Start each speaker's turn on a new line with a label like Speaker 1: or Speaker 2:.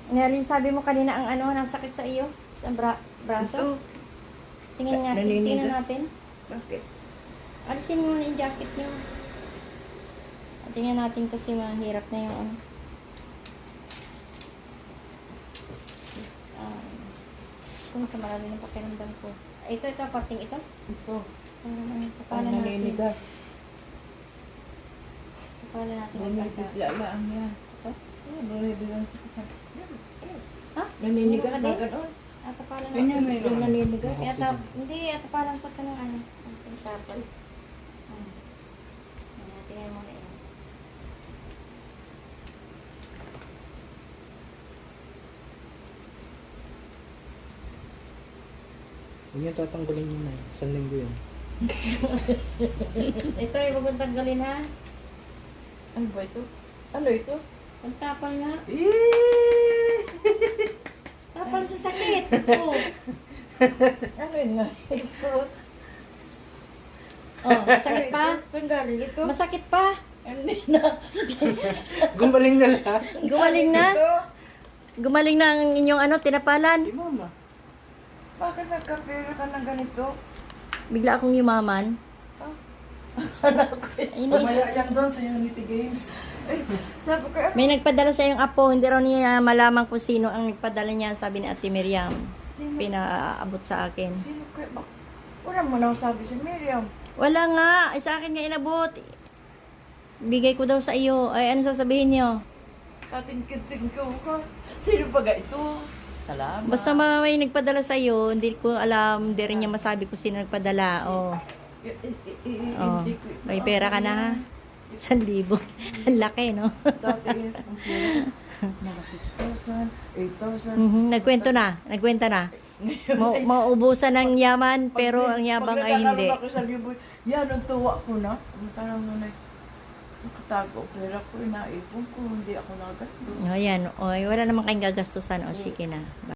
Speaker 1: Nalin, sabi mo kanina ang ano, nasakit sa iyo? Sa braso?
Speaker 2: Ito.
Speaker 1: Tingnan nga,
Speaker 2: Naninigas.
Speaker 1: tingnan natin.
Speaker 2: Bakit?
Speaker 1: Alisin mo na yung jacket niyo. Tingnan natin kasi mahirap na yung ano. Kung sa malalim ng pakiramdam ko. Ito, parting ito.
Speaker 2: Ito.
Speaker 1: Parang
Speaker 2: Parang
Speaker 1: natin.
Speaker 2: naninigas.
Speaker 1: Kapala natin ang pagka.
Speaker 2: Naninigas lang yan.
Speaker 1: Ito?
Speaker 2: Naninigas sa kitang.
Speaker 1: Ha?
Speaker 2: Naninigas
Speaker 1: Ano
Speaker 2: na
Speaker 1: ka din?
Speaker 2: gano'n.
Speaker 1: Kapala na.
Speaker 3: Ganyan na
Speaker 2: Yung naninigas.
Speaker 1: Hindi, parang pagka ng ano. Ang tapal. Tingnan mo na yan.
Speaker 3: Huwag niyo tatanggalin yun na. Isang linggo yun.
Speaker 1: Ito ay pupuntang galin ha.
Speaker 2: Ano ba ito? Ano ito?
Speaker 1: Ang tapal nga.
Speaker 2: Eh!
Speaker 1: Tapal sa sakit. Oh.
Speaker 2: Ano yun nga? Ito.
Speaker 1: Oh, masakit pa?
Speaker 2: Saan galing ito?
Speaker 1: Masakit pa?
Speaker 2: Hindi na.
Speaker 3: Gumaling na lahat.
Speaker 1: Gumaling na?
Speaker 2: Ito.
Speaker 1: Gumaling na ang inyong ano, tinapalan?
Speaker 3: Di mama.
Speaker 2: Bakit nagkapera ka ng ganito?
Speaker 1: Bigla akong yumaman.
Speaker 2: Anak ko eh.
Speaker 1: Ayun,
Speaker 3: Mamaya yan doon sa Unity Games.
Speaker 2: Sabi ko,
Speaker 1: may nagpadala sa iyong apo, hindi raw niya malaman kung sino ang nagpadala niya, sabi ni Ate Miriam.
Speaker 2: sino?
Speaker 1: Pinaabot sa akin.
Speaker 2: Sino kaya? Wala mo na sabi si Miriam.
Speaker 1: Wala nga, ay sa akin nga inabot. Bigay ko daw sa iyo. Ay, ano sasabihin niyo?
Speaker 2: Kating-kiting ko ka. Sino ba ga ito? Salamat.
Speaker 1: Basta may nagpadala sa iyo, hindi ko alam, hindi rin niya masabi kung sino nagpadala. Oh. Oh.
Speaker 2: Hindi ko.
Speaker 1: May pera ka na ha? 1,000. Ang laki, no?
Speaker 2: Dati, ang pera, mga 6,000, 8,000.
Speaker 1: Nagkwento na. Nagkwenta na. Mauubusan ng yaman, pero ang yabang ay hindi.
Speaker 2: Pag ako sa libo, yan ang tuwa ko na. Ang tanong mo na, nakatago pera ko, inaipon ko, hindi ako nagastos.
Speaker 1: Ayan. O, wala namang kayong gagastusan. O, sige na.